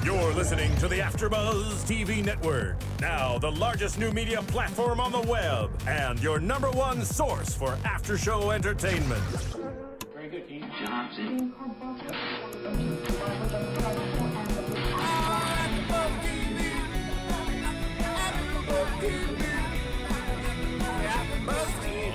You're listening to the AfterBuzz TV network, now the largest new media platform on the web, and your #1 source for after-show entertainment. Very good, Dean. Johnson. From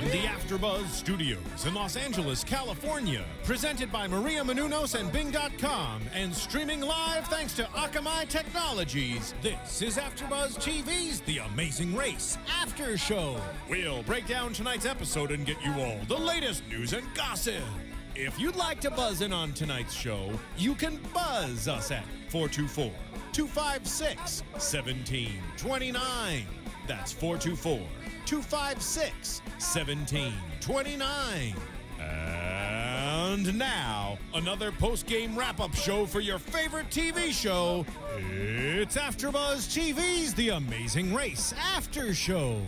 the AfterBuzz Studios in Los Angeles, California, presented by Maria Menounos and Bing.com, and streaming live thanks to Akamai Technologies, this is AfterBuzz TV's The Amazing Race After Show. We'll break down tonight's episode and get you all the latest news and gossip. If you'd like to buzz in on tonight's show, you can buzz us at 424-256-1729. That's 424-256-1729. And now, another post-game wrap-up show for your favorite TV show. It's AfterBuzz TV's The Amazing Race After Show.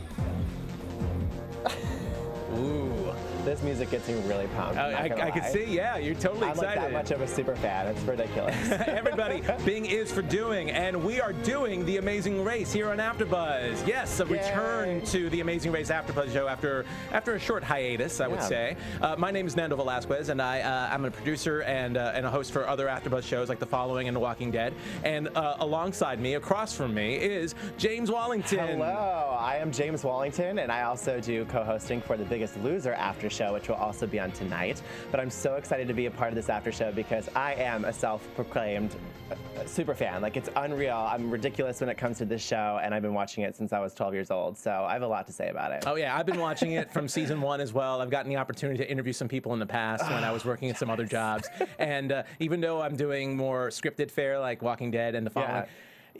Ooh, this music gets me really pumped. I can see, yeah, you're totally excited. I'm like that much of a super fan. It's ridiculous. Everybody, Bing is for doing, and we are doing The Amazing Race here on AfterBuzz. Yes, a return to The Amazing Race AfterBuzz show after a short hiatus, I would say. My name is Nando Velasquez, and I'm a producer and a host for other AfterBuzz shows like The Following and The Walking Dead. And alongside me, across from me, is James Wallington. Hello, I am James Wallington, and I also do co-hosting for The Biggest Loser after show, which will also be on tonight. But I'm so excited to be a part of this after show because I am a self-proclaimed super fan. Like, it's unreal. I'm ridiculous when it comes to this show, and I've been watching it since I was 12 years old, so I have a lot to say about it. Oh yeah, I've been watching it from season 1 as well. I've gotten the opportunity to interview some people in the past when I was working at some other jobs, and even though I'm doing more scripted fare like Walking Dead and The Following,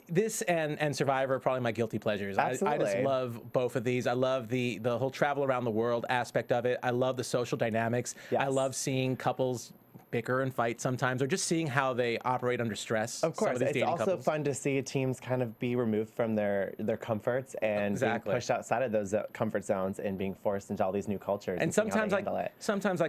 this and Survivor are probably my guilty pleasures. I just love both of these. I love the whole travel around the world aspect of it. I love the social dynamics. I love seeing couples bicker and fight sometimes, or just seeing how they operate under stress. Of course, it's also fun to see teams kind of be removed from their comforts and being pushed outside of those comfort zones and being forced into all these new cultures. And sometimes I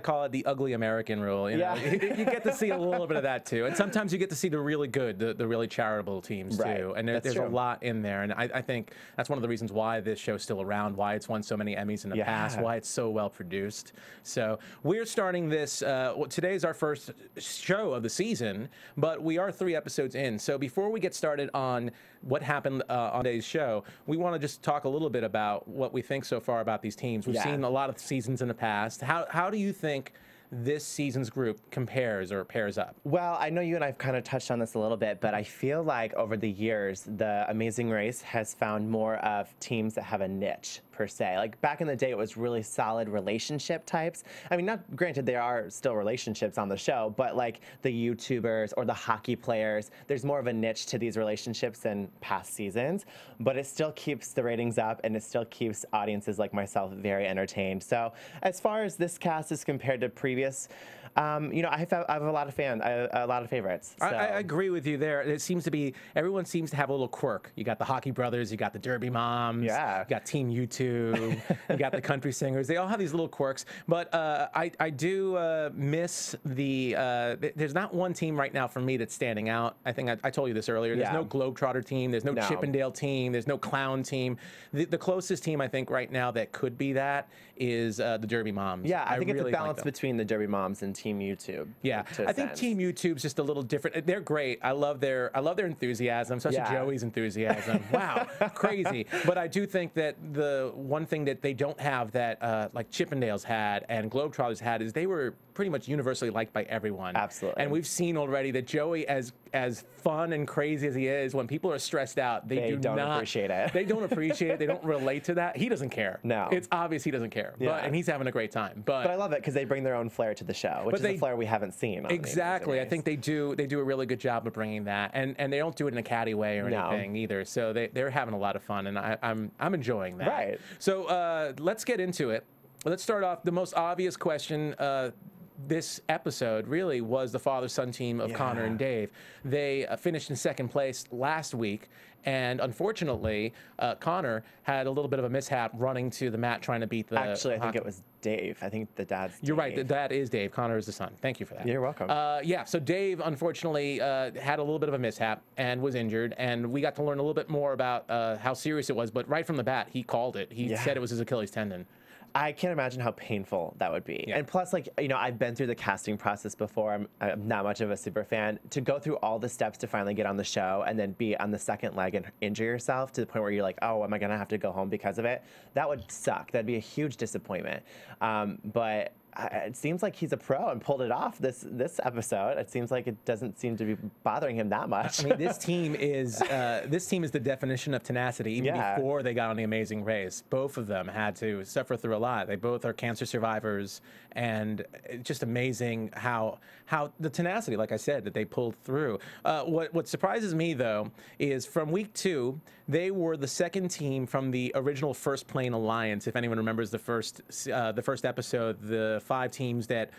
call it the ugly American rule. You know? You get to see a little bit of that too, and sometimes you get to see the really good, the really charitable teams too. And there's a lot in there, and I think that's one of the reasons why this show's still around, why it's won so many Emmys in the past, why it's so well produced. So we're starting this. Today's our first show of the season, but we are 3 episodes in. So before we get started on what happened on today's show, we want to just talk a little bit about what we think so far about these teams. We've seen a lot of seasons in the past. How do you think this season's group compares or pairs up? Well, I know you and I've kind of touched on this a little bit, but I feel like over the years, the Amazing Race has found more of teams that have a niche, per se. Like, back in the day, it was really solid relationship types. I mean, not granted, there are still relationships on the show, but like the YouTubers or the hockey players, there's more of a niche to these relationships than past seasons, but it still keeps the ratings up, and it still keeps audiences like myself very entertained. So as far as this cast is compared to previous, you know, I have a lot of favorites. So. I agree with you there. It seems to be, everyone seems to have a little quirk. You got the hockey brothers, you got the Derby moms, you got Team YouTube, you got the country singers. They all have these little quirks. But I do miss there's not one team right now for me that's standing out. I think I told you this earlier. There's no Globetrotter team. There's no Chippendale team. There's no clown team. The closest team I think right now that could be that is the Derby moms. Yeah, I think it's a balance between the Derby moms and Team YouTube. Yeah, I think Team YouTube's just a little different. They're great. I love their enthusiasm, especially Joey's enthusiasm. Wow, crazy. But I do think that the one thing that they don't have that like Chippendales had and Globetrotters had is they were pretty much universally liked by everyone. Absolutely. And we've seen already that Joey, as fun and crazy as he is, when people are stressed out, they don't appreciate it. They don't appreciate it. They don't relate to that. He doesn't care. No. It's obvious he doesn't care. And he's having a great time. But I love it because they bring their own flair to the show, which is a flair we haven't seen. Exactly. I think they do a really good job of bringing that, and they don't do it in a catty way or anything either. So they're having a lot of fun, and I'm enjoying that. Right. So let's get into it. Let's start off the most obvious question. this episode really was the father-son team of Connor and Dave. They finished in second place last week, and unfortunately, Connor had a little bit of a mishap running to the mat trying to beat the... Actually, I think it was Dave. I think the dad's Dave. You're right. The dad is Dave. Connor is the son. Thank you for that. You're welcome. Yeah, so Dave, unfortunately, had a little bit of a mishap and was injured, and we got to learn a little bit more about how serious it was, but right from the bat, he called it. He said it was his Achilles tendon. I can't imagine how painful that would be. And plus, like, you know, I've been through the casting process before. I'm not much of a super fan. To go through all the steps to finally get on the show and then be on the second leg and injure yourself to the point where you're like, oh, am I going to have to go home because of it? That would suck. That'd be a huge disappointment. But it seems like he's a pro and pulled it off this episode. It seems like it doesn't seem to be bothering him that much. I mean, this team is the definition of tenacity. Even before they got on The Amazing Race, both of them had to suffer through a lot. They both are cancer survivors, and it's just amazing how the tenacity, like I said, that they pulled through. What surprises me though is from week 2, they were the second team from the original First Plane Alliance. If anyone remembers the first episode, the 5 teams that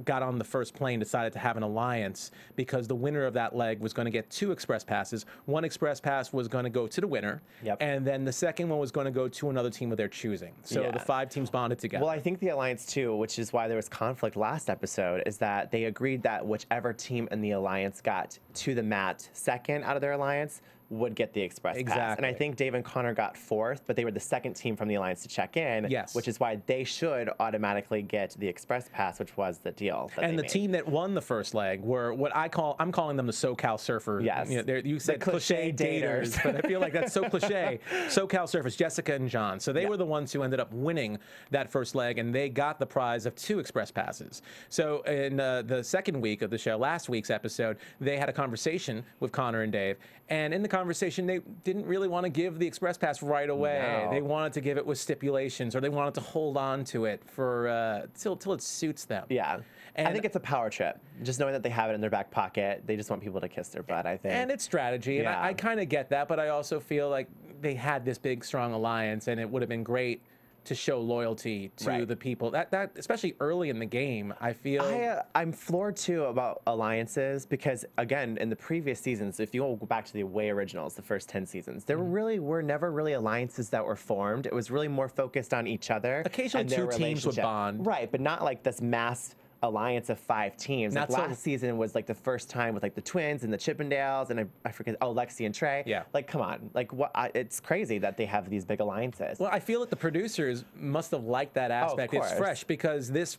got on the first plane decided to have an alliance because the winner of that leg was going to get 2 express passes. One express pass was going to go to the winner, and then the second one was going to go to another team of their choosing. So the 5 teams bonded together. Well, I think the alliance too, which is why there was conflict last episode, is that they agreed that whichever team in the alliance got to the mat second out of their alliance would get the express pass. And I think Dave and Connor got 4th, but they were the second team from the alliance to check in, which is why they should automatically get the express pass, which was the deal. And the team that won the first leg were what I'm calling them the SoCal Surfers. Yes. You know, you said cliche daters, but I feel like that's so cliche. SoCal Surfers, Jessica and John. So they were the ones who ended up winning that first leg, and they got the prize of 2 express passes. So in the second week of the show, last week's episode, they had a conversation with Connor and Dave, and in the conversation, they didn't really want to give the express pass right away. No. They wanted to give it with stipulations, or they wanted to hold on to it for till it suits them. Yeah. And I think it's a power trip. Just knowing that they have it in their back pocket, they just want people to kiss their butt, I think. And it's strategy, and I kind of get that, but I also feel like they had this big, strong alliance, and it would have been great to show loyalty to the people. That especially early in the game, I feel. I'm floored too about alliances because, again, in the previous seasons, if you go back to the way originals, the first 10 seasons, there were never really alliances that were formed. It was really more focused on each other. Occasionally 2 teams would bond. Right, but not like this mass alliance of 5 teams. Like last season was like the first time with like the twins and the Chippendales and I forget, Lexi and Trey. Yeah. Like, come on. Like, what? It's crazy that they have these big alliances. Well, I feel that the producers must have liked that aspect. It's fresh because this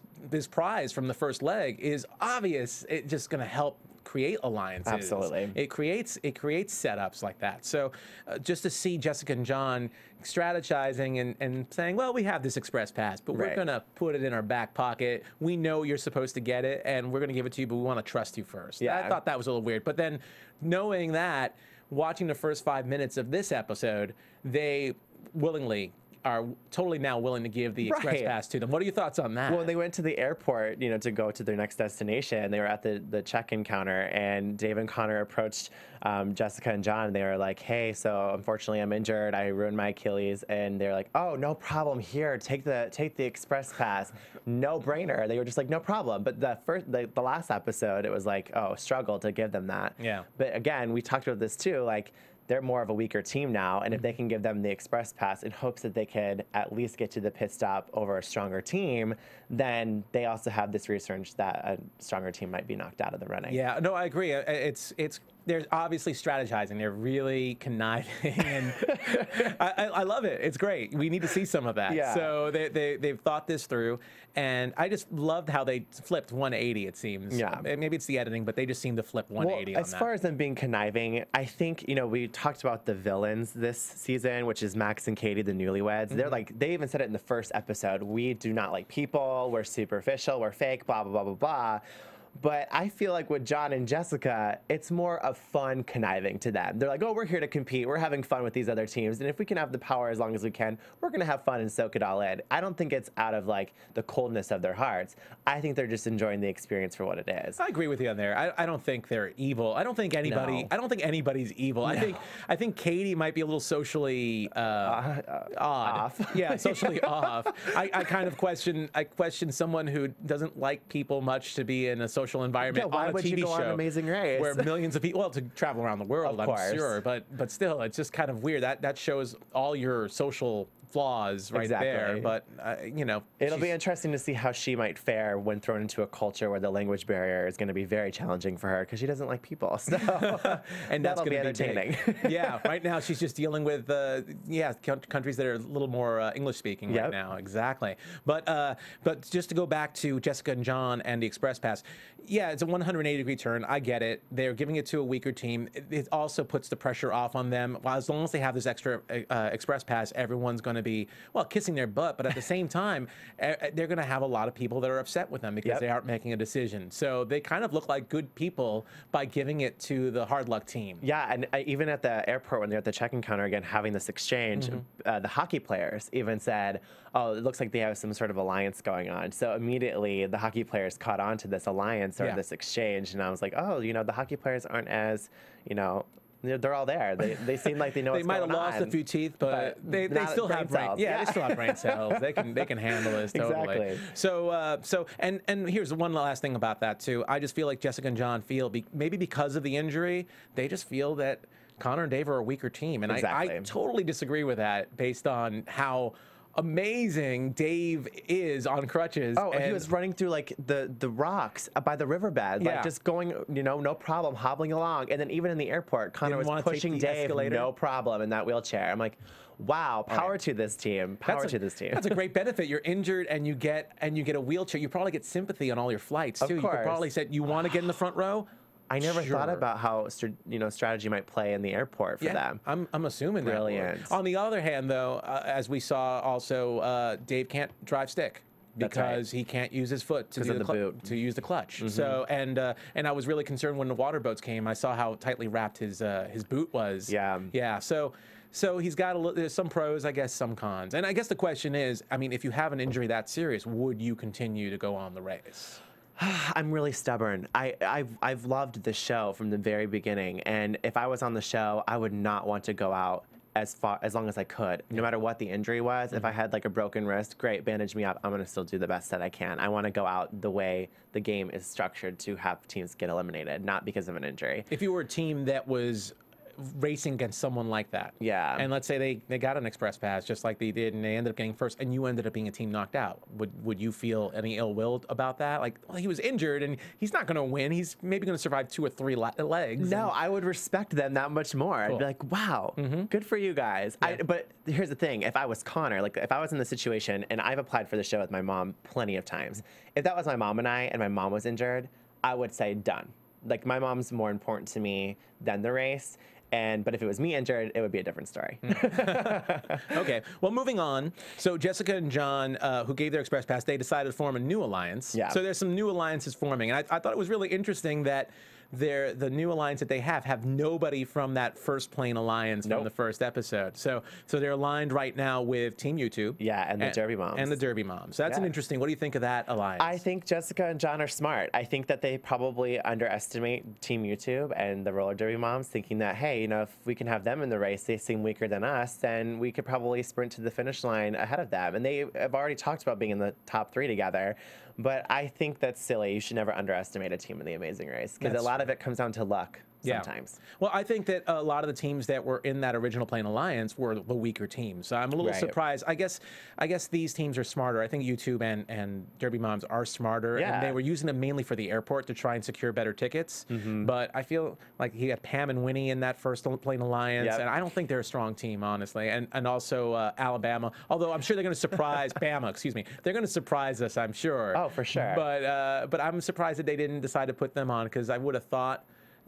prize from the first leg is obvious. It's just going to help create alliances. Absolutely. It creates setups like that. So just to see Jessica and John strategizing and saying, well, we have this express pass, but we're going to put it in our back pocket. We know you're supposed to get it, and we're going to give it to you, but we want to trust you first. Yeah. I thought that was a little weird. But then knowing that, watching the first 5 minutes of this episode, they willingly are totally now willing to give the express pass to them. What are your thoughts on that? Well, they went to the airport, you know, to go to their next destination. They were at the check-in counter, and Dave and Connor approached Jessica and John, and they were like, hey, so unfortunately I'm injured. I ruined my Achilles. And they're like, oh, no problem. Here, take the express pass. No brainer. They were just like, no problem. But the last episode, it was like, oh, struggle to give them that. Yeah. But again, we talked about this too, like, they're more of a weaker team now, and if they can give them the express pass in hopes that they could at least get to the pit stop over a stronger team, then they also have this research that a stronger team might be knocked out of the running. Yeah, no, I agree. They're obviously strategizing. They're really conniving, and I love it. It's great. We need to see some of that. Yeah. So they've thought this through, and I just loved how they flipped 180, it seems. Yeah. Maybe it's the editing, but they just seem to flip 180 well, as far as them being conniving, I think, you know, we talked about the villains this season, which is Max and Katie, the newlyweds. They're like, they even said it in the first episode, we do not like people, we're superficial, we're fake, blah, blah, blah, blah, blah. But I feel like with John and Jessica, it's more of fun conniving to them. They're like, oh, we're here to compete. We're having fun with these other teams. And if we can have the power as long as we can, we're going to have fun and soak it all in. I don't think it's out of like the coldness of their hearts. I think they're just enjoying the experience for what it is. I agree with you on there. I don't think they're evil. I don't think anybody. No. I don't think anybody's evil. No. I think Katie might be a little socially odd. Off. Yeah, socially off. I kind of question. I question someone who doesn't like people much to be in a social environment why on a would TV you go show on Amazing Race? where millions of people, well, to travel around the world, Of I'm course. sure, but still, it's just kind of weird. That shows all your social flaws right there. But you know, it'll be interesting to see how she might fare when thrown into a culture where the language barrier is going to be very challenging for her because she doesn't like people. So and that's going to be entertaining. Yeah, right now she's just dealing with countries that are a little more English speaking right now. Exactly. But just to go back to Jessica and John and the Express Pass, yeah, it's a 180-degree turn. I get it. They're giving it to a weaker team. It also puts the pressure off on them. Well, as long as they have this extra Express Pass, everyone's going to be, well, kissing their butt, but at the same time, they're going to have a lot of people that are upset with them because they aren't making a decision. So they kind of look like good people by giving it to the hard luck team. Yeah, and even at the airport when they're at the check-in counter again having this exchange, the hockey players even said, oh, it looks like they have some sort of alliance going on. So immediately the hockey players caught on to this alliance or this exchange, and I was like, oh, you know, the hockey players aren't as, you know, they're all there. They seem like they know what's going on. They might have lost a few teeth, but they still have brain cells. Yeah, they still have brain cells. They can handle this totally. Exactly. So and here's one last thing about that too. I just feel like Jessica and John feel maybe because of the injury, they just feel that Connor and Dave are a weaker team, and I totally disagree with that based on how amazing Dave is on crutches. Oh, and he was running through like the rocks by the riverbed, like just going, you know, no problem, hobbling along. And then even in the airport, Connor was pushing Dave, no problem, in that wheelchair. I'm like, wow, power to this team. Power to this team. That's a great benefit. You're injured and you get a wheelchair. You probably get sympathy on all your flights too. You could probably say, you want to get in the front row? I never thought about how strategy might play in the airport for them. I'm assuming Brilliant. that. On the other hand, though, as we saw also, Dave can't drive stick because he can't use his foot to use the clutch. So and I was really concerned when the water boats came. I saw how tightly wrapped his boot was. Yeah. So he's got there's some pros, I guess, some cons. And I guess the question is, I mean, if you have an injury that serious, would you continue to go on the race? I'm really stubborn. I've loved the show from the very beginning, and if I was on the show, I would not want to go out as long as I could, no matter what the injury was. If I had like a broken wrist, great, bandage me up. I'm gonna still do the best that I can. I want to go out the way the game is structured to have teams get eliminated, not because of an injury. If you were a team that was racing against someone like that, and let's say they got an express pass just like they did, and they ended up getting first, and you ended up being a team knocked out, would you feel any ill will about that? Like, well, he was injured and he's not going to win, he's maybe going to survive 2 or 3 legs. No, I would respect them that much more. Cool. I'd be like, wow, good for you guys. But here's the thing, if I was Connor, like if I was in the situation, and I've applied for the show with my mom plenty of times, if that was my mom and my mom was injured, I would say done. Like, my mom's more important to me than the race. But if it was me injured, it would be a different story. Okay, well, moving on. So Jessica and John, who gave their express pass, they decided to form a new alliance. Yeah. So there's some new alliances forming. And I thought it was really interesting that the new alliance that they have nobody from that first plane alliance from the first episode. So they're aligned right now with Team YouTube. Yeah, and the Derby Moms. And the Derby Moms. So that's an interesting. What do you think of that alliance? I think Jessica and John are smart. I think that they probably underestimate Team YouTube and the roller derby moms, thinking that, hey, you know, if we can have them in the race, they seem weaker than us, then we could probably sprint to the finish line ahead of them. And they have already talked about being in the top 3 together. But I think that's silly. You should never underestimate a team in the Amazing Race, because a lot of it comes down to luck sometimes. Well, I think that a lot of the teams that were in that original plane alliance were the weaker teams. So I'm a little surprised. I guess these teams are smarter. I think YouTube and Derby Moms are smarter, and they were using them mainly for the airport to try and secure better tickets. But I feel like he had Pam and Winnie in that first plane alliance, and I don't think they're a strong team, honestly. And also Alabama, although I'm sure they're going to surprise Bama. Excuse me, they're going to surprise us, I'm sure. Oh, for sure. But I'm surprised that they didn't decide to put them on, because I would have thought,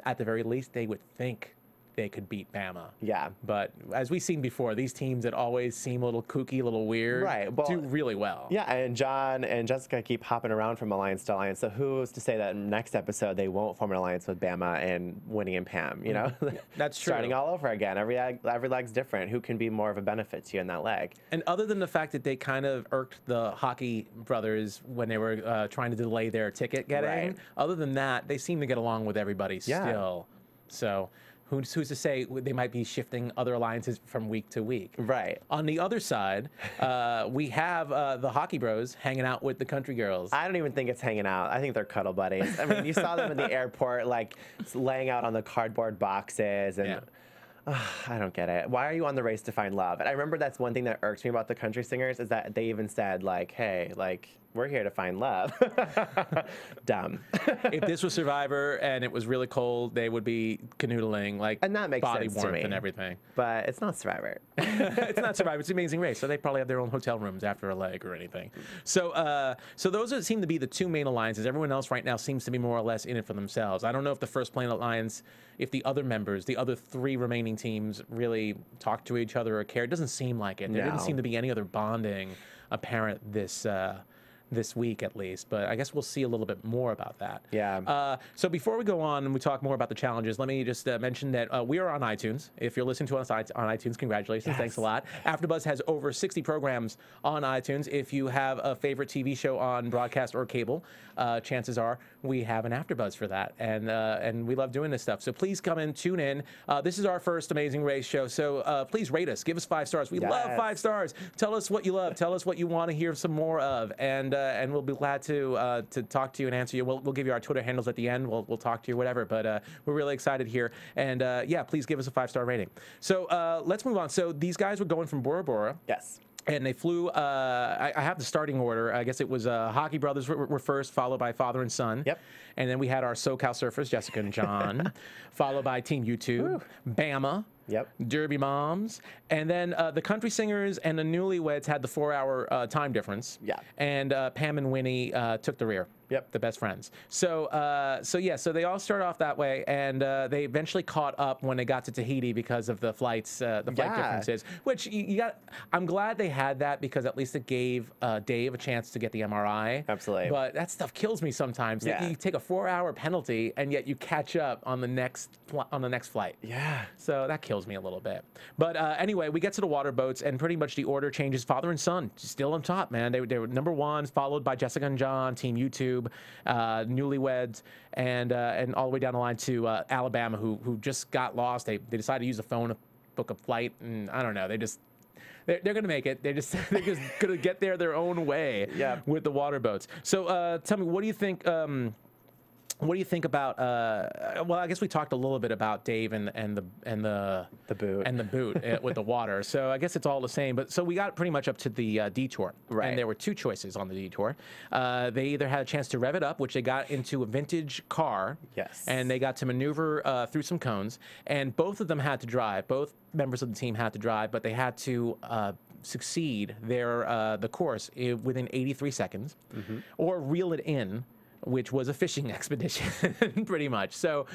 at the very least, they would think they could beat Bama. Yeah. But as we've seen before, these teams that always seem a little kooky, a little weird, do really well. Yeah, and John and Jessica keep hopping around from alliance to alliance. So who's to say that next episode they won't form an alliance with Bama and Winnie and Pam? You know, that's true. Starting all over again. Every leg's different. Who can be more of a benefit to you in that leg? And other than the fact that they kind of irked the hockey brothers when they were trying to delay their ticket getting, other than that, they seem to get along with everybody still. So. Who's to say they might be shifting other alliances from week to week? Right. On the other side, we have the hockey bros hanging out with the country girls. I don't even think it's hanging out. I think they're cuddle buddies. I mean, you saw them in the airport, like laying out on the cardboard boxes, and I don't get it. Why are you on the race to find love? And I remember that's one thing that irks me about the country singers is that they even said like, hey, like, we're here to find love. Dumb. If this was Survivor and it was really cold, they would be canoodling, like, and that makes body sense warmth to me. and everything. But it's not Survivor. It's not Survivor. It's Amazing Race. So they probably have their own hotel rooms after a leg or anything. So so those seem to be the two main alliances. Everyone else right now seems to be more or less in it for themselves. I don't know if the First Plane Alliance, if the other members, the other three remaining teams really talk to each other or care. It doesn't seem like it. There didn't seem to be any other bonding apparent this week at least, but I guess we'll see a little bit more about that. Yeah. So before we go on and we talk more about the challenges, let me just mention that we are on iTunes. If you're listening to us on iTunes, congratulations. Yes. Thanks a lot. AfterBuzz has over 60 programs on iTunes. If you have a favorite TV show on broadcast or cable, chances are we have an AfterBuzz for that, and we love doing this stuff. So please come in, tune in. This is our first Amazing Race show, so please rate us. Give us 5 stars. We love 5 stars. Tell us what you love. Tell us what you want to hear some more of, and we'll be glad to talk to you and answer you. We'll give you our Twitter handles at the end. We'll talk to you, whatever. But we're really excited here, and yeah, please give us a 5-star rating. So let's move on. So these guys were going from Bora Bora. Yes. And they flew, I have the starting order. I guess it was Hockey Brothers were first, followed by Father and Son. Yep. And then we had our SoCal Surfers, Jessica and John, followed by Team YouTube, Bama, Derby Moms, and then the country singers and the newlyweds had the 4-hour time difference. Yeah. And Pam and Winnie took the rear. Yep. The best friends. So so they all start off that way, and they eventually caught up when they got to Tahiti because of the flights, the flight differences. Which you got. I'm glad they had that because at least it gave Dave a chance to get the MRI. Absolutely. But that stuff kills me sometimes. Yeah. You take a 4-hour penalty, and yet you catch up on the next flight. Yeah. So that kills me a little bit. But anyway, we get to the water boats, and pretty much the order changes. Father and Son still on top, man. They were number 1, followed by Jessica and John, Team YouTube. Newlyweds, and all the way down the line to Alabama, who just got lost. They decided to use the phone to book a flight, and I don't know. They're going to make it. They're just going to get there their own way with the water boats. So tell me, what do you think? What do you think about? Well, I guess we talked a little bit about Dave and the boot with the water. So I guess it's all the same. But so we got pretty much up to the Detour, and there were 2 choices on the Detour. They either had a chance to rev it up, which they got into a vintage car, and they got to maneuver through some cones, and both of them had to drive. Both members of the team had to drive, but they had to succeed the course within 83 seconds, or reel it in, which was a fishing expedition, pretty much. So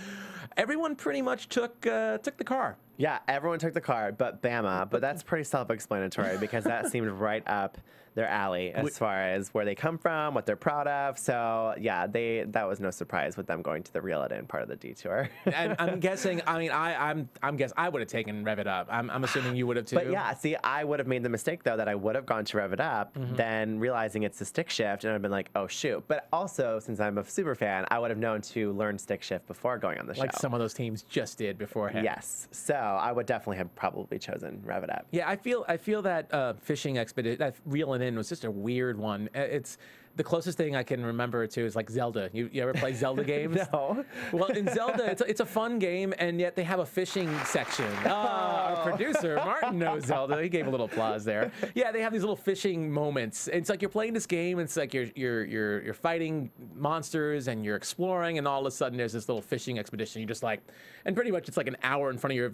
everyone pretty much took the car. Yeah, everyone took the car, but Bama. But that's pretty self-explanatory because that seemed right up their alley as far as where they come from, what they're proud of. So yeah, that was no surprise with them going to the reel it in part of the Detour. And I'm guessing. I mean, I'm guessing I would have taken Rev It Up. I'm assuming you would have too. But yeah, see, I would have made the mistake though that I would have gone to Rev It Up, then realizing it's a stick shift, and I'd been like, oh shoot. But also, since I'm a super fan, I would have known to learn stick shift before going on the show. Like some of those teams just did beforehand. Yes. So I would definitely have probably chosen Rev It Up. Yeah, I feel that fishing expedition, that reeling in was just a weird one. It's the closest thing I can remember to is like Zelda. You ever play Zelda games? No. Well, in Zelda, it's a fun game, and yet they have a fishing section. Our producer, Martin, knows Zelda. He gave a little applause there. Yeah, they have these little fishing moments. It's like you're playing this game, it's like you're fighting monsters, and you're exploring, and all of a sudden there's this little fishing expedition. You just like, and pretty much it's like an hour in front of your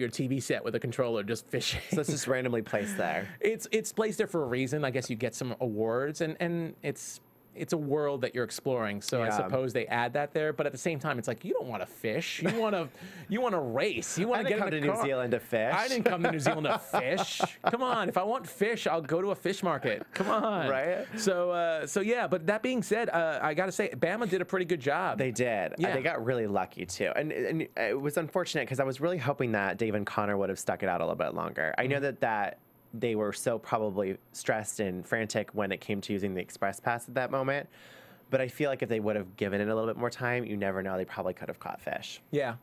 TV set with a controller just fishing. So it's just randomly placed there. It's placed there for a reason. I guess you get some awards, and it's it's a world that you're exploring. So I suppose they add that there. But at the same time, it's like, you don't want to fish. You want to race. You want to get in the car. I didn't come to New Zealand to fish. I didn't come to New Zealand to fish. Come on. If I want fish, I'll go to a fish market. Come on. Right? So yeah, but that being said, I got to say, Bama did a pretty good job. They did. Yeah. They got really lucky, too. And it was unfortunate because I was really hoping that Dave and Connor would have stuck it out a little bit longer. I know that they were so probably stressed and frantic when it came to using the Express Pass at that moment. But I feel like if they would have given it a little bit more time, you never know, they probably could have caught fish. Yeah.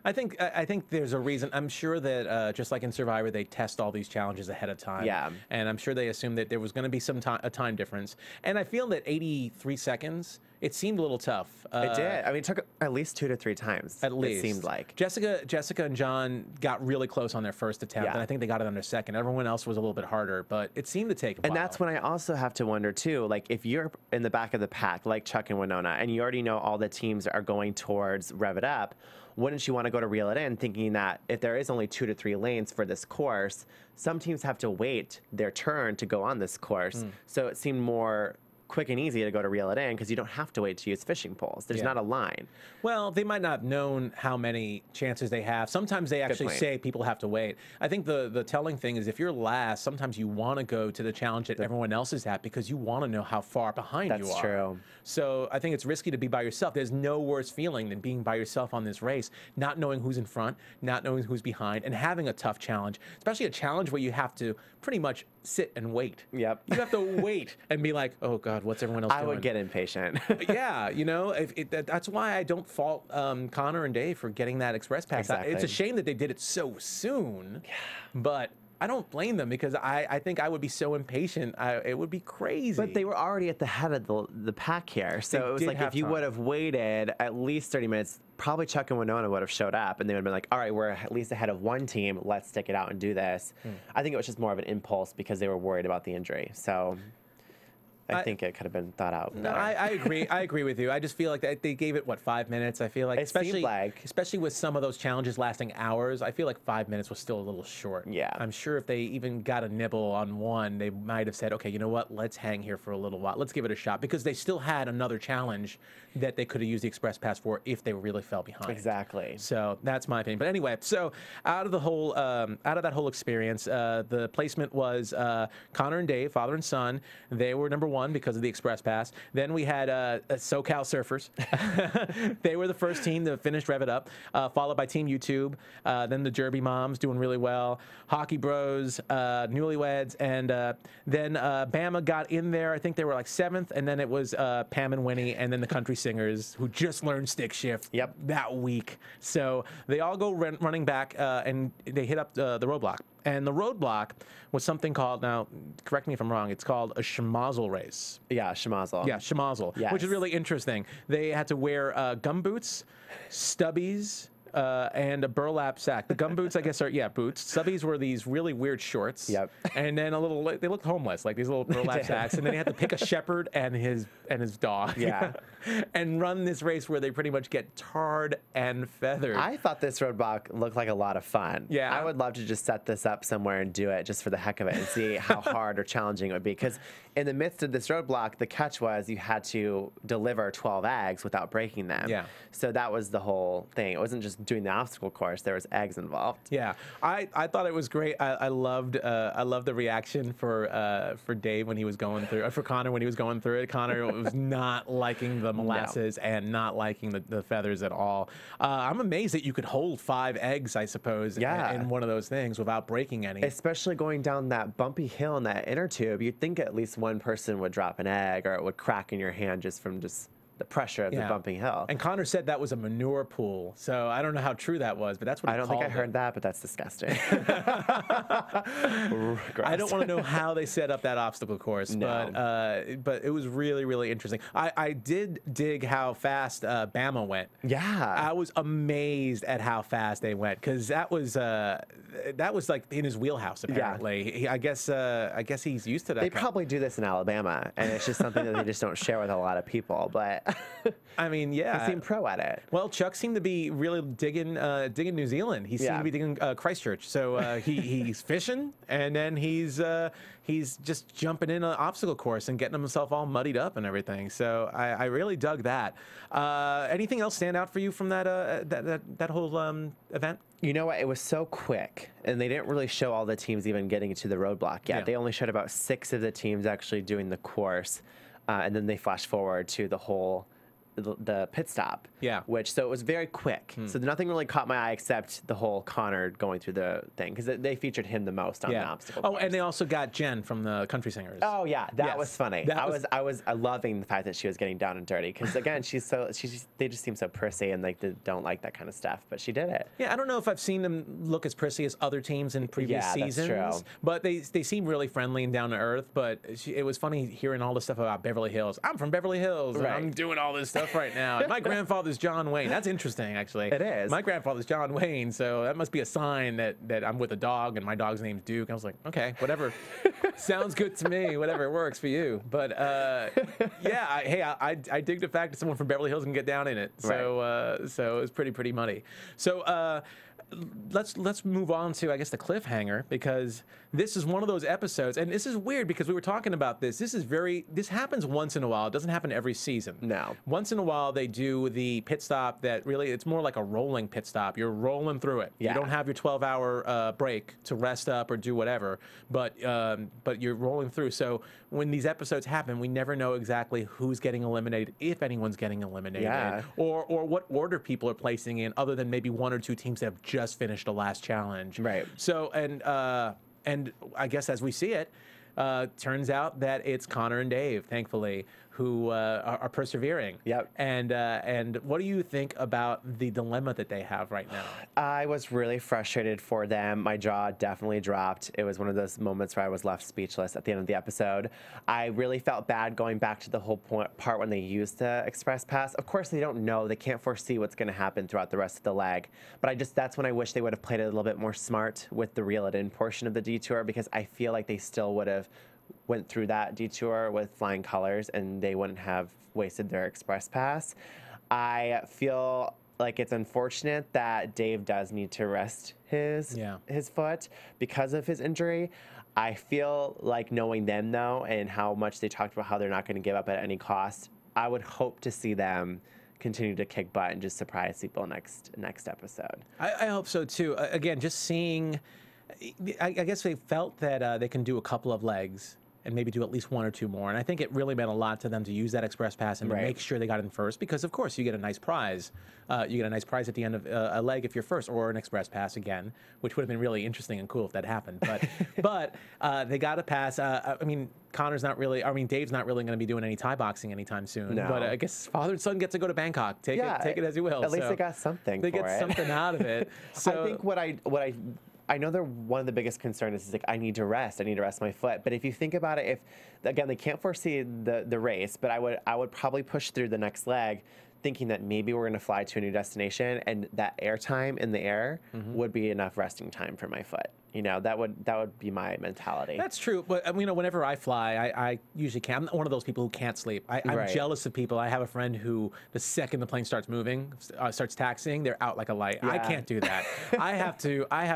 I think there's a reason. I'm sure that just like in Survivor, they test all these challenges ahead of time. Yeah. And I'm sure they assumed that there was going to be a time difference. And I feel that 83 seconds, it seemed a little tough. It did. I mean, it took at least 2 to 3 times. At least. It seemed like. Jessica and John got really close on their first attempt, and I think they got it on their second. Everyone else was a little bit harder, but it seemed to take a while. And that's when I also have to wonder, too, like if you're in the back of the pack, like Chuck and Winona, and you already know all the teams are going towards Rev It Up, wouldn't you want to go to Reel It In thinking that if there is only 2 to 3 lanes for this course, some teams have to wait their turn to go on this course. So it seemed more quick and easy to go to Reel It In because you don't have to wait to use fishing poles. There's not a line. Well, they might not have known how many chances they have. Sometimes they actually say people have to wait. I think the telling thing is if you're last, sometimes you want to go to the challenge that everyone else is at because you want to know how far behind you are. That's true. So I think it's risky to be by yourself. There's no worse feeling than being by yourself on this race, not knowing who's in front, not knowing who's behind, and having a tough challenge, especially a challenge where you have to pretty much sit and wait. Yep. You have to wait and be like, oh, God, what's everyone else doing? I would get impatient. Yeah, you know, that's why I don't fault Connor and Dave for getting that Express Pass. Exactly. It's a shame that they did it so soon, but I don't blame them because I think I would be so impatient. It would be crazy. But they were already at the head of the pack here. So it was like if you would have waited at least 30 minutes, probably Chuck and Winona would have showed up and they would have been like, all right, we're at least ahead of one team. Let's stick it out and do this. I think it was just more of an impulse because they were worried about the injury. So I think it could have been thought out. No, I agree. I agree with you. I just feel like they gave it, 5 minutes? I feel like, especially with some of those challenges lasting hours, I feel like 5 minutes was still a little short. Yeah. I'm sure if they even got a nibble on one, they might have said, okay, you know what? Let's hang here for a little while. Let's give it a shot because they still had another challenge that they could have used the Express Pass for if they really fell behind. Exactly. So that's my opinion. But anyway, so out of that whole experience, the placement was Connor and Dave, father and son. They were number 1 because of the Express Pass. Then we had SoCal Surfers. They were the first team to finish Rev It Up, followed by Team YouTube. Then the Derby Moms doing really well. Hockey Bros, Newlyweds, and then Bama got in there. I think they were like 7th, and then it was Pam and Winnie, and then the Country Singers who just learned stick shift that week. So they all go running back, and they hit up the roadblock. And the roadblock was something called, now, correct me if I'm wrong, it's called a shemozzle race. Yeah, shemozzle. Yeah, shemozzle, which is really interesting. They had to wear gumboots, stubbies, and a burlap sack. The gumboots, I guess, are, boots. Stubbies were these really weird shorts. Yep. And then they looked homeless, like these little burlap sacks. And then they had to pick a shepherd and his dog. Yeah. And run this race where they pretty much get tarred and feathered. I thought this roadblock looked like a lot of fun. Yeah. I would love to just set this up somewhere and do it just for the heck of it and see how hard or challenging it would be. Because in the midst of this roadblock, the catch was you had to deliver 12 eggs without breaking them. Yeah. So that was the whole thing. It wasn't just doing the obstacle course. There was eggs involved. Yeah. I thought it was great. I loved the reaction for Dave when he was going through, for Connor when he was going through it. Connor was not liking the molasses and not liking the feathers at all. I'm amazed that you could hold 5 eggs, I suppose, in one of those things without breaking any. Especially going down that bumpy hill in that inner tube, you'd think at least one person would drop an egg or it would crack in your hand just from the pressure of the bumping hill. And Connor said that was a manure pool, so I don't know how true that was, but that's what he called it. I don't think I heard that, but that's disgusting. I don't want to know how they set up that obstacle course, but it was really, really interesting. I did dig how fast Bama went. Yeah. I was amazed at how fast they went, because that was like in his wheelhouse, apparently. Yeah. I guess he's used to that. They probably do this in Alabama, and it's just something that they just don't share with a lot of people, but I mean, yeah. He seemed pro at it. Well, Chuck seemed to be really digging New Zealand. He seemed to be digging Christchurch. So he's fishing, and then he's just jumping in an obstacle course and getting himself all muddied up and everything. So I really dug that. Anything else stand out for you from that whole event? You know what? It was so quick, and they didn't really show all the teams even getting to the roadblock yet. Yeah. They only showed about 6 of the teams actually doing the course, and then they flash forward to the pit stop. Yeah. So it was very quick. So nothing really caught my eye except the whole Connor going through the thing, because they featured him the most on the obstacle course. And they also got Jen from the Country Singers. Oh yeah, that was funny. I was loving the fact that she was getting down and dirty, because again, they just seem so prissy and like they don't like that kind of stuff, but she did it. Yeah, I don't know if I've seen them look as prissy as other teams in previous seasons. That's true. But they seem really friendly and down to earth. But it was funny hearing all the stuff about Beverly Hills. I'm from Beverly Hills, and I'm doing all this stuff right now. And my grandfather's John Wayne. That's interesting, actually. It is. My grandfather's John Wayne, so that must be a sign that I'm with a dog, and my dog's name's Duke. I was like, okay, whatever. Sounds good to me. Whatever works for you. But yeah, I dig the fact that someone from Beverly Hills can get down in it. So so it was pretty muddy. So let's move on to, I guess, the cliffhanger, because this is one of those episodes, and this is weird because we were talking about this. This happens once in a while. It doesn't happen every season. No. Once in a while they do the pit stop that really, it's more like a rolling pit stop. You're rolling through it. Yeah. You don't have your 12-hour break to rest up or do whatever, but you're rolling through. So when these episodes happen, we never know exactly who's getting eliminated, if anyone's getting eliminated, or what order people are placing in, other than maybe 1 or 2 teams that have just finished the last challenge. Right. So, and I guess as we see it, turns out that it's Connor and Dave, thankfully, who are persevering. Yep. And what do you think about the dilemma that they have right now? I was really frustrated for them. My jaw definitely dropped. It was one of those moments where I was left speechless at the end of the episode. I really felt bad going back to the whole part when they used the Express Pass. Of course, they don't know. They can't foresee what's going to happen throughout the rest of the leg. But that's when I wish they would have played it a little bit more smart with the reel it in portion of the detour, because I feel like they still would have went through that detour with flying colors and they wouldn't have wasted their Express Pass. I feel like it's unfortunate that Dave does need to rest his foot because of his injury. I feel like, knowing them though, and how much they talked about how they're not going to give up at any cost, I would hope to see them continue to kick butt and just surprise people next episode. I hope so too. Again, just seeing, I guess they felt that they can do a couple of legs and maybe do at least 1 or 2 more. And I think it really meant a lot to them to use that Express Pass and to make sure they got in first, because of course you get a nice prize. You get a nice prize at the end of a leg if you're first, or an Express Pass again, which would have been really interesting and cool if that happened. But they got a pass. I mean, Dave's not really going to be doing any Thai boxing anytime soon. No. But I guess father and son get to go to Bangkok. Take it as you will. At least they got something. They get something out of it. So I think I know one of the biggest concerns is like, I need to rest my foot. But if you think about it, again, they can't foresee the race, but I would probably push through the next leg, thinking that maybe we're going to fly to a new destination, and that air time in the air would be enough resting time for my foot. You know, that would be my mentality. That's true, but you know, whenever I fly, I usually can't. I'm one of those people who can't sleep. I'm jealous of people. I have a friend who, the second the plane starts moving, starts taxiing, they're out like a light. I can't do that. I have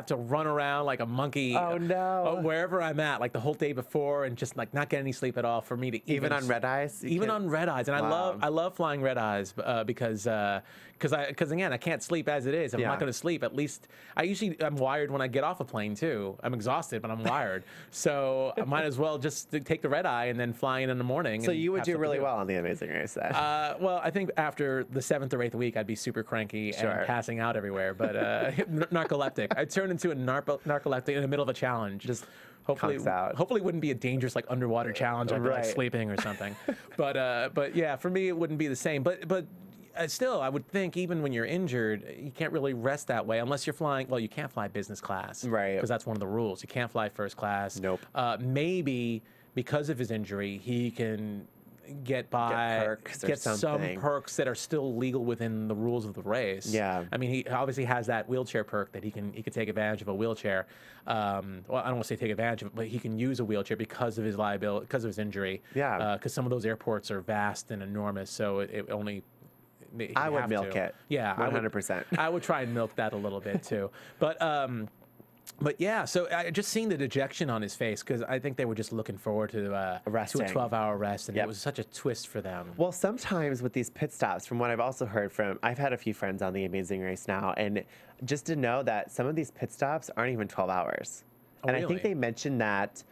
to run around like a monkey. Oh no! Wherever I'm at, like the whole day before, and just like not get any sleep at all for me to even on red eyes. Even on red eyes, and I love flying red eyes because again, I can't sleep as it is. I'm not going to sleep. At least I'm wired when I get off a plane too. I'm exhausted, but I'm wired. So I might as well just take the red eye and then fly in the morning. So you would do really well on The Amazing Race then. Well, I think after the 7th or 8th week, I'd be super cranky and passing out everywhere. But narcoleptic. I'd turn into a narcoleptic in the middle of a challenge. Just hopefully it wouldn't be a dangerous like underwater challenge. I'd be like sleeping or something. But yeah, for me it wouldn't be the same. But still, I would think even when you're injured, you can't really rest that way unless you're flying. Well, you can't fly business class, right? Because that's one of the rules. You can't fly first class. Nope. Maybe because of his injury, he get by, perks or get some something. perks that are still legal within the rules of the race. Yeah. I mean, he obviously has that wheelchair perk that he can take advantage of a wheelchair. Well, I don't want to say take advantage of it, but he can use a wheelchair because of his liability, because of his injury. Yeah. Because some of those airports are vast and enormous, so it only. I would milk it. Yeah, 100%. I would try and milk that a little bit too. But yeah, so I just seeing the dejection on his face, because I think they were just looking forward to a 12-hour rest, and it was such a twist for them. Well, sometimes with these pit stops, from what I've also heard from, I've had a few friends on the Amazing Race now, and just to know that some of these pit stops aren't even 12 hours. And really? I think they mentioned that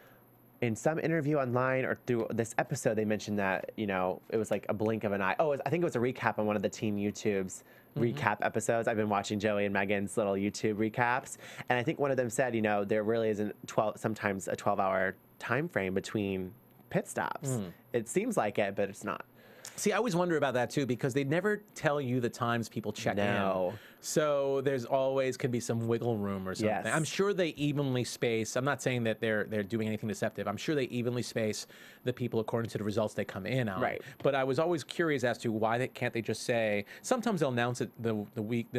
in some interview online or through this episode, they mentioned that, you know, it was like a blink of an eye. Oh, I think it was a recap on one of the Team YouTube's recap episodes. I've been watching Joey and Megan's little YouTube recaps, and I think one of them said, you know, there really isn't sometimes a 12-hour time frame between pit stops. It seems like it, but it's not. See, I always wonder about that too, because they never tell you the times people check in. So there's always could be some wiggle room or something. Yes. I'm sure they evenly space. I'm not saying that they're doing anything deceptive. I'm sure they evenly space the people according to the results they come in on. Right. But I was always curious as to why can't they just say, sometimes they'll announce it the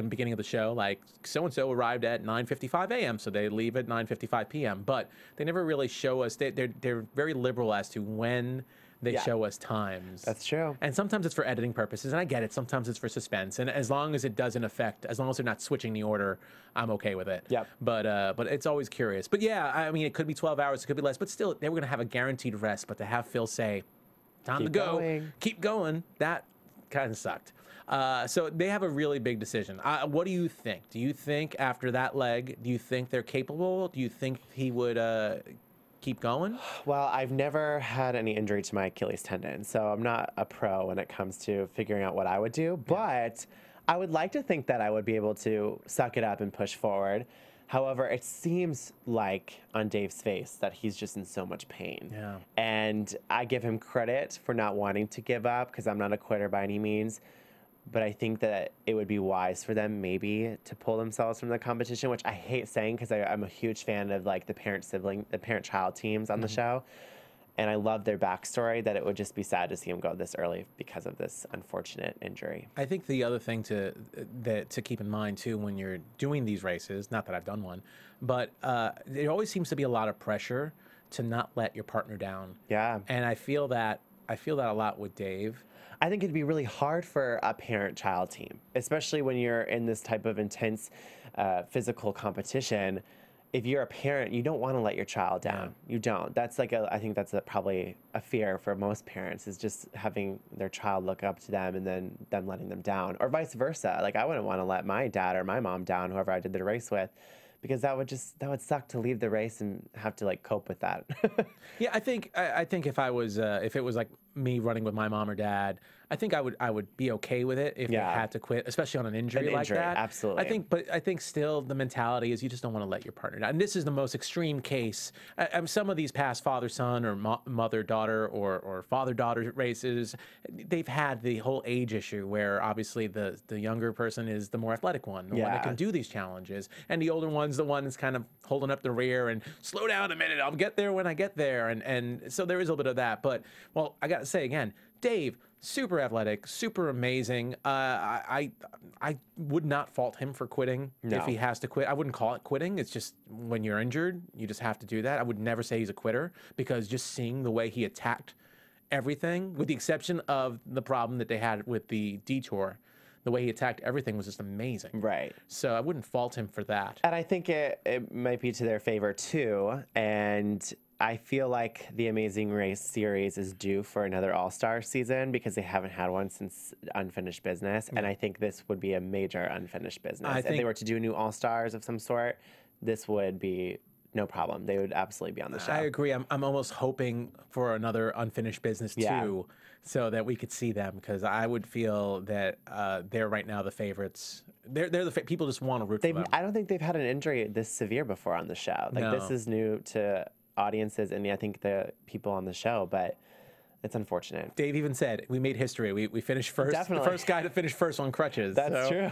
beginning of the show, like so-and-so arrived at 9:55 a.m., so they leave at 9:55 p.m. But they never really show us. They're very liberal as to when they show us times. That's true. And sometimes it's for editing purposes, and I get it. Sometimes it's for suspense, and as long as it doesn't affect, as long as they're not switching the order, I'm okay with it. Yep. But it's always curious. But yeah, I mean, it could be 12 hours, it could be less, but still, they were going to have a guaranteed rest. But to have Phil say, "Time to go, keep going," that kind of sucked. So they have a really big decision. What do you think? Do you think after that leg, do you think they're capable? Do you think he would keep going? Well, I've never had any injury to my Achilles tendon, so I'm not a pro when it comes to figuring out what I would do, but I would like to think that I would be able to suck it up and push forward. However, it seems like on Dave's face that he's just in so much pain. Yeah. And I give him credit for not wanting to give up, because I'm not a quitter by any means. But I think that it would be wise for them maybe to pull themselves from the competition, which I hate saying, because I'm a huge fan of like the parent-child teams on the show. And I love their backstory, that it would just be sad to see him go this early because of this unfortunate injury. I think the other thing to keep in mind too when you're doing these races, not that I've done one, but there always seems to be a lot of pressure to not let your partner down. Yeah. And I feel that a lot with Dave. I think it'd be really hard for a parent-child team, especially when you're in this type of intense physical competition. If you're a parent, you don't want to let your child down. Yeah. You don't. That's like I think that's probably a fear for most parents, is just having their child look up to them and then them letting them down, or vice versa. Like I wouldn't want to let my dad or my mom down, whoever I did the race with, because that would suck to leave the race and have to like cope with that. Yeah, I think if it was like me running with my mom or dad, I think I would be okay with it if they had to quit, especially on an injury like that. Absolutely. I think still the mentality is you just don't want to let your partner down. And this is the most extreme case. Some of these past father-son or mother-daughter or father-daughter races, they've had the whole age issue where obviously the younger person is the more athletic one, the one that can do these challenges, and the older one's the one that's kind of holding up the rear and slow down a minute, I'll get there when I get there, and so there is a little bit of that. But well, I got to say again, Dave, super athletic, super amazing. I would not fault him for quitting if he has to quit. I wouldn't call it quitting. It's just when you're injured, you just have to do that. I would never say he's a quitter, because just seeing the way he attacked everything, with the exception of the problem that they had with the Detour, the way he attacked everything was just amazing. Right. So I wouldn't fault him for that. And I think it might be to their favor too. And I feel like the Amazing Race series is due for another All-Star season, because they haven't had one since Unfinished Business. And I think this would be a major Unfinished Business. If they were to do new All-Stars of some sort, this would be no problem. They would absolutely be on the show. I agree. I'm almost hoping for another Unfinished Business too, so that we could see them, because I would feel that they're right now the favorites. They're the people just want to root for them. I don't think they've had an injury this severe before on the show. Like this is new to audiences and I think the people on the show, but it's unfortunate. Dave even said we made history. We finished first. Definitely. The first guy to finish first on crutches. That's true.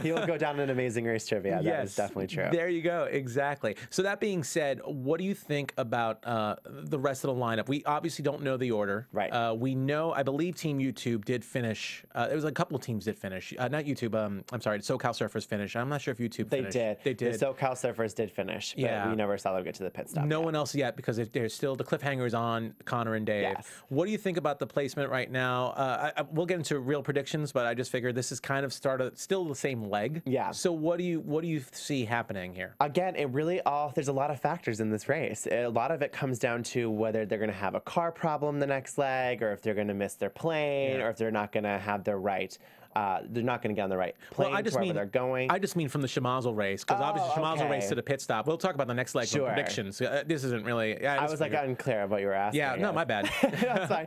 He will go down in Amazing Race trivia. That is definitely true. There you go. Exactly. So that being said, what do you think about the rest of the lineup? We obviously don't know the order. Right. We know, I believe Team YouTube did finish. There was a couple of teams that finished. Not YouTube. I'm sorry. SoCal Surfers finished. I'm not sure if YouTube finished. They did. The SoCal Surfers did finish, but we never saw them get to the pit stop. No one else yet, because there's still the cliffhangers on Connor and Dave. Yes. What do you think about the placement right now? We'll get into real predictions, but I just figured this is kind of still the same leg. Yeah. So what do you see happening here? Again, it really there's a lot of factors in this race. A lot of it comes down to whether they're going to have a car problem the next leg, or if they're going to miss their plane, or if they're not going to have their right. They're not going to get on the right plane wherever they're going. I just mean from the shemozzle race, because obviously shemozzle race to the pit stop. We'll talk about the next leg for predictions. This isn't really. I was like unclear of what you were asking. Yeah, no, my bad. That's fine.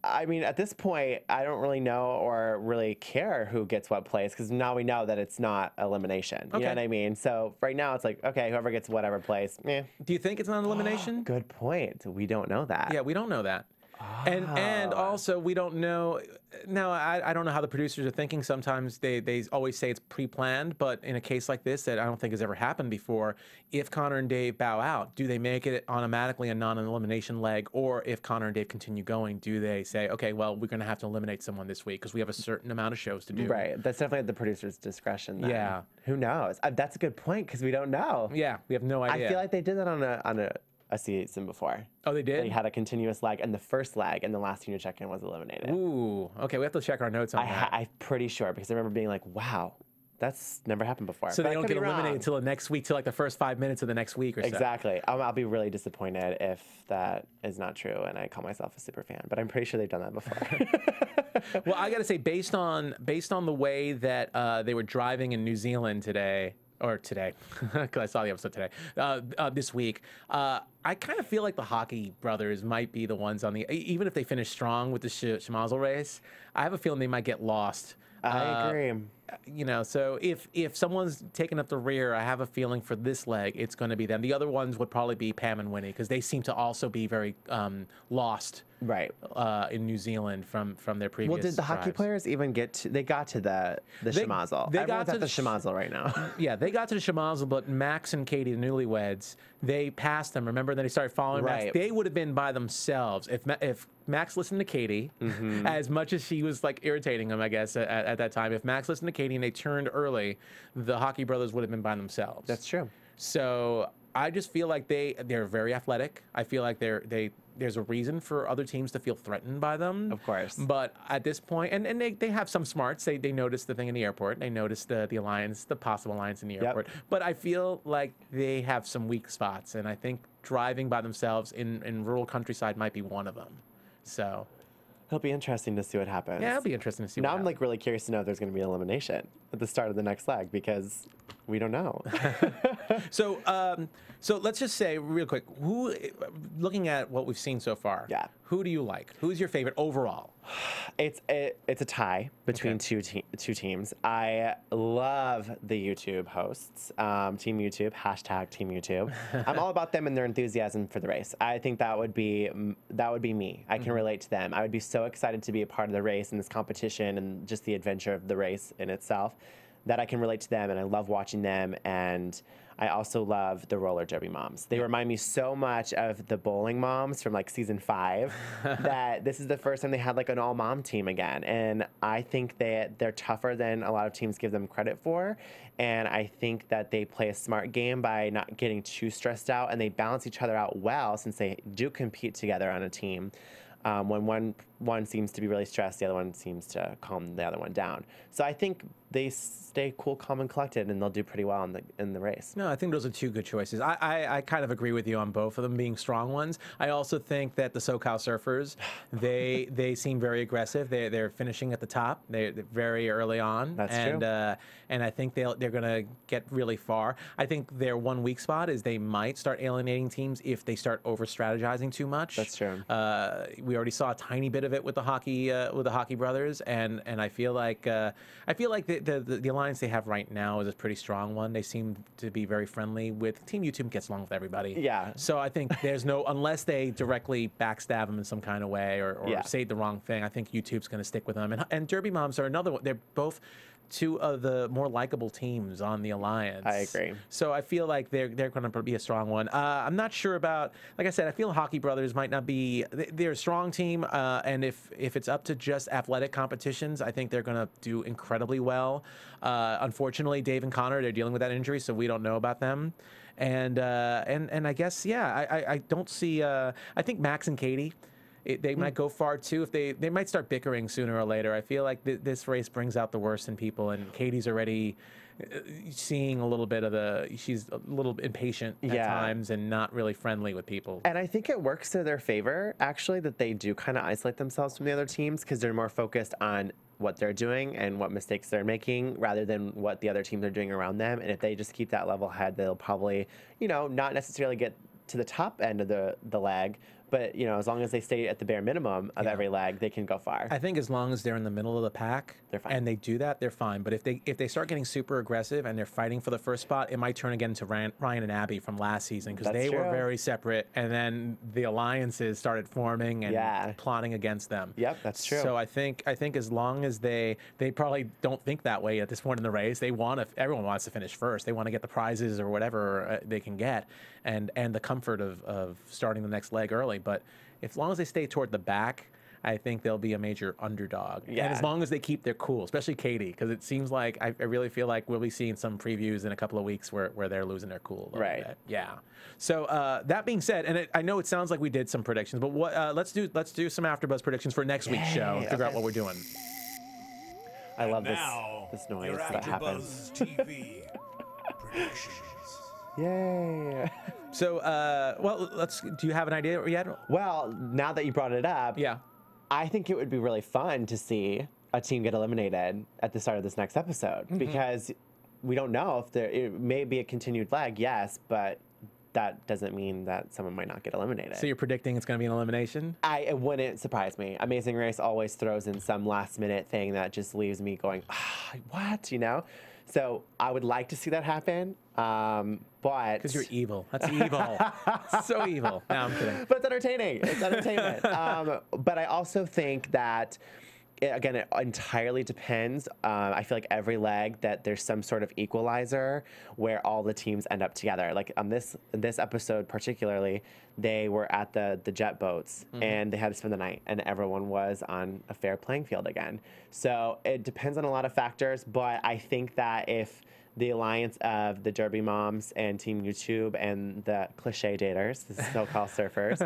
I mean, at this point, I don't really know or really care who gets what place, because now we know that it's not elimination. You know what I mean? So right now, it's like, okay, whoever gets whatever place. Do you think it's not an elimination? Good point. We don't know that. Yeah, we don't know that. And also, we don't know. Now, I don't know how the producers are thinking. Sometimes they always say it's pre-planned, but in a case like this that I don't think has ever happened before, if Connor and Dave bow out, do they make it automatically a non-elimination leg? Or if Connor and Dave continue going, do they say, okay, well, we're going to have to eliminate someone this week because we have a certain amount of shows to do? Right. That's definitely at the producer's discretion then. Yeah. Who knows? That's a good point, because we don't know. Yeah, we have no idea. I feel like they did that on a season before. Oh, they did? They had a continuous leg, and the first leg and the last team to check in was eliminated. Ooh, okay, we have to check our notes on that. I'm pretty sure, because I remember being like, wow, that's never happened before. So they don't get eliminated until the next week, till like the first 5 minutes of the next week or so. Exactly. I'll be really disappointed if that is not true and I call myself a super fan, but I'm pretty sure they've done that before. Well, I got to say, based on the way that they were driving in New Zealand today, because I saw the episode today, this week, I kind of feel like the Hockey brothers might be the ones on the, even if they finish strong with the shemozzle race, I have a feeling they might get lost. I agree. You know, so if someone's taking up the rear, I have a feeling for this leg, it's going to be them. The other ones would probably be Pam and Winnie, because they seem to also be very lost. Right. In New Zealand from their previous. Well, did the hockey players even get to? They got to the shemozzle. They Everyone's got to at the shemozzle right now. Yeah, they got to the shemozzle, but Max and Katie, the newlyweds, they passed them. Remember, then they started following Max. They would have been by themselves if Max listened to Katie, as much as she was like irritating him, I guess at that time. If Max listened to Katie and they turned early, the Hockey brothers would have been by themselves. That's true. So I just feel like they're very athletic. I feel like there's a reason for other teams to feel threatened by them. Of course. But at this point, and they have some smarts. They noticed the thing in the airport. They noticed the alliance, the possible alliance in the airport. But I feel like they have some weak spots, and I think driving by themselves in rural countryside might be one of them. So it'll be interesting to see what happens. Yeah, it'll be interesting to see. Now I'm like really curious to know if there's going to be elimination at the start of the next leg, because we don't know. So let's just say real quick, looking at what we've seen so far, who do you like? Who's your favorite overall? It's a tie between two teams. I love the YouTube hosts, Team YouTube, hashtag Team YouTube. I'm all about them and their enthusiasm for the race. I think that would be me. I can relate to them. I would be so excited to be a part of the race and this competition and just the adventure of the race in itself, that I can relate to them, and I love watching them. And I also love the roller derby moms. They remind me so much of the bowling moms from like season 5 that this is the first time they had like an all mom team again. And I think that they're tougher than a lot of teams give them credit for. And I think that they play a smart game by not getting too stressed out, and they balance each other out well, since they do compete together on a team. When one seems to be really stressed, the other one seems to calm the other one down. So I think they stay cool, calm, and collected, and they'll do pretty well in the race. No, I think those are two good choices. I kind of agree with you on both of them being strong ones. I also think that the SoCal Surfers, they seem very aggressive. They're finishing at the top. They're very early on. That's true. And I think they're going to get really far. I think their one weak spot is they might start alienating teams if they start over-strategizing too much. That's true. We already saw a tiny bit of it with the hockey brothers, and I feel like the alliance they have right now is a pretty strong one. They seem to be very friendly with Team YouTube. Gets along with everybody. Yeah. So I think there's no, unless they directly backstab them in some kind of way or say the wrong thing, I think YouTube's going to stick with them. And Derby Moms are another one. They're both two of the more likable teams on the alliance. I agree. So I feel like they're going to be a strong one. I'm not sure about, like I said, I feel Hockey Brothers might not be. They're a strong team, and if it's up to just athletic competitions, I think they're going to do incredibly well. Unfortunately, Dave and Connor, they're dealing with that injury, so we don't know about them. And I guess I don't see. I think Max and Katie. They might go far too. If they might start bickering sooner or later. I feel like this race brings out the worst in people, and Katie's already seeing a little bit of she's a little impatient at times and not really friendly with people. And I think it works to their favor, actually, that they do kind of isolate themselves from the other teams because they're more focused on what they're doing and what mistakes they're making rather than what the other teams are doing around them. And if they just keep that level head, they'll probably, not necessarily get to the top end of the leg, but as long as they stay at the bare minimum of every leg, they can go far. I think as long as they're in the middle of the pack, they're fine. And they do that, they're fine. But if they start getting super aggressive and they're fighting for the first spot, it might turn again to Ryan and Abby from last season because they were very separate, and then the alliances started forming and plotting against them. Yep, that's true. So I think as long as they probably don't think that way at this point in the race, everyone wants to finish first. They want to get the prizes or whatever they can get, and the comfort of starting the next leg early. But as long as they stay toward the back, I think they'll be a major underdog. Yeah. And as long as they keep their cool, especially Katie, because it seems like I really feel like we'll be seeing some previews in a couple of weeks where they're losing their cool a little bit. Yeah. So that being said, and I know it sounds like we did some predictions, but let's do some AfterBuzz predictions for next week's show and figure out what we're doing. I love this noise that happens. TV predictions. Yay. So, do you have an idea yet? Well, now that you brought it up, I think it would be really fun to see a team get eliminated at the start of this next episode because we don't know if it may be a continued leg, yes, but that doesn't mean that someone might not get eliminated. So you're predicting it's going to be an elimination? It wouldn't surprise me. Amazing Race always throws in some last-minute thing that just leaves me going, what, So I would like to see that happen, but... Because you're evil. That's evil. So evil. No, I'm kidding. But it's entertaining. It's entertainment. But I also think that, again, it entirely depends. I feel like every leg that there's some sort of equalizer where all the teams end up together. Like on this episode particularly, they were at the jet boats and they had to spend the night, and everyone was on a fair playing field again. So it depends on a lot of factors, but I think that if the alliance of the Derby Moms and Team YouTube and the cliche daters, the so-called surfers,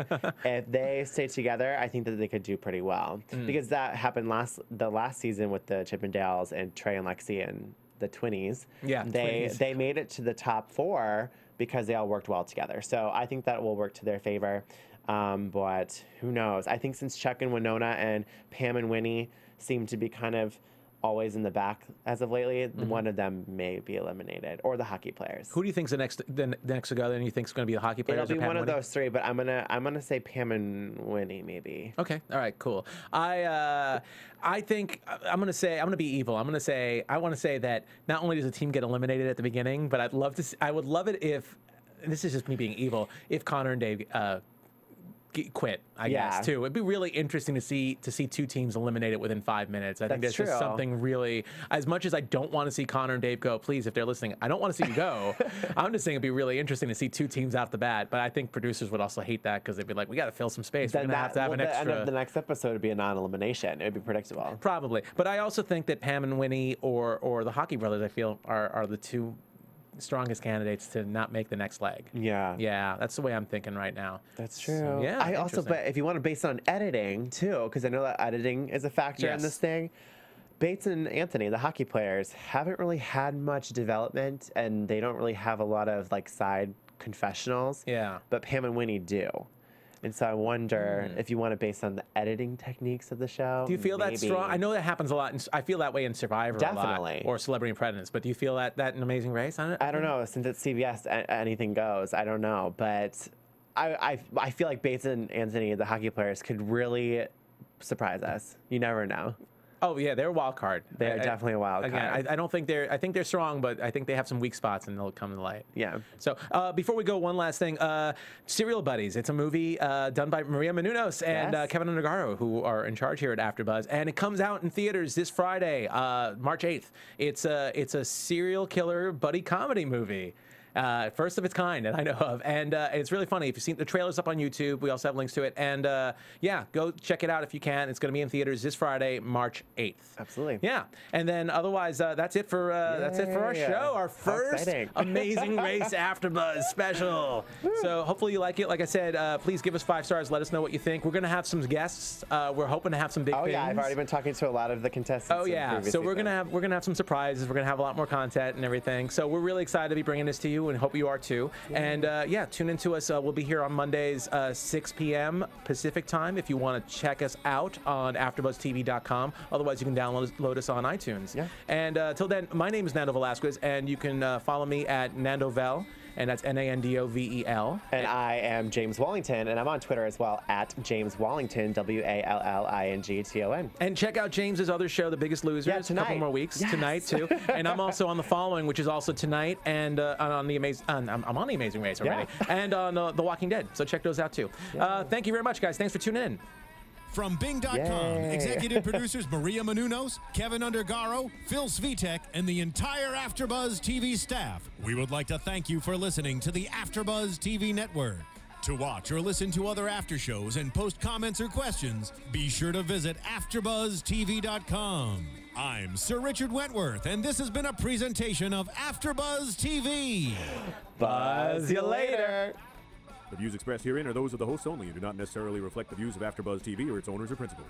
if they stay together, I think that they could do pretty well. Because that happened the last season with the Chippendales and Trey and Lexi and the Twinnies. Yeah, they made it to the top 4 because they all worked well together. So I think that will work to their favor. But who knows? I think since Chuck and Winona and Pam and Winnie seem to be kind of always in the back as of lately, one of them may be eliminated, or the hockey players. Who do you think's the next to go? Then you think's going to be the hockey players? It'll be one of those 3, but I'm gonna say Pam and Winnie maybe. Okay, all right, cool. I think I'm going to be evil. I want to say that not only does a team get eliminated at the beginning, but I would love it if, and this is just me being evil, if Connor and Dave quit, I guess, too. It'd be really interesting to see 2 teams eliminated within 5 minutes. I think there's just something really, as much as I don't want to see Connor and Dave go, please, if they're listening, I don't want to see you go. I'm just saying it'd be really interesting to see 2 teams out the bat, but I think producers would also hate that because they'd be like, we got to fill some space. We're going to have an extra. The end of the next episode would be a non-elimination. It would be predictable. Probably. But I also think that Pam and Winnie or the Hockey Brothers, I feel, are the 2 strongest candidates to not make the next leg. Yeah, that's the way I'm thinking right now. That's true. So, yeah, but if you want to base it on editing too, because I know that editing is a factor in this thing. Bates and Anthony, the hockey players, haven't really had much development, and they don't really have a lot of like side confessionals. Yeah. But Pam and Winnie do. And so I wonder if you want to base on the editing techniques of the show. Do you feel that strong? I know that happens a lot. I feel that way in Survivor a lot, or Celebrity Apprentice. But do you feel that in Amazing Race? I don't know. Since it's CBS, anything goes. I don't know. But I feel like Bates and Anthony, the hockey players, could really surprise us. You never know. Oh yeah, they're a wild card. They're definitely a wild card. Again, I don't think they're. I think they're strong, but I think they have some weak spots, and they'll come to light. Yeah. So before we go, one last thing. Serial Buddies. It's a movie done by Maria Menounos and Kevin Undergaro, who are in charge here at AfterBuzz, and it comes out in theaters this Friday, March 8th. It's a serial killer buddy comedy movie. First of its kind that I know of, and it's really funny. If you've seen the trailers up on YouTube, we also have links to it, and yeah, go check it out if you can. It's going to be in theaters this Friday, March 8th. Absolutely. Yeah, and then otherwise, that's it for our show, our first Amazing Race AfterBuzz special. So hopefully you like it. Like I said, please give us 5 stars. Let us know what you think. We're going to have some guests. We're hoping to have some big things. Yeah, I've already been talking to a lot of the contestants. Oh yeah, so we're gonna have some surprises. We're gonna have a lot more content and everything. So we're really excited to be bringing this to you, and hope you are too. And yeah, tune into us. We'll be here on Mondays, 6 p.m. Pacific time. If you want to check us out on AfterBuzzTV.com. Otherwise, you can download us on iTunes. Yeah. And till then, my name is Nando Velasquez, and you can follow me at Nandovel. And that's Nandovel. And I am James Wallington, and I'm on Twitter as well, at James Wallington, Wallington. And check out James's other show, The Biggest Losers. Yeah, tonight. A couple more weeks. Yes. Tonight, too. And I'm also on The Following, which is also tonight, and on the Amazing... I'm on The Amazing Race already. Yeah. And on The Walking Dead. So check those out, too. Yeah. Thank you very much, guys. Thanks for tuning in. From Bing.com, executive producers Maria Menounos, Kevin Undergaro, Phil Svitek, and the entire AfterBuzz TV staff, we would like to thank you for listening to the AfterBuzz TV network. To watch or listen to other after shows and post comments or questions, be sure to visit AfterBuzzTV.com. I'm Sir Richard Wentworth, and this has been a presentation of AfterBuzz TV. Buzz you later. The views expressed herein are those of the hosts only and do not necessarily reflect the views of AfterBuzz TV or its owners or principals.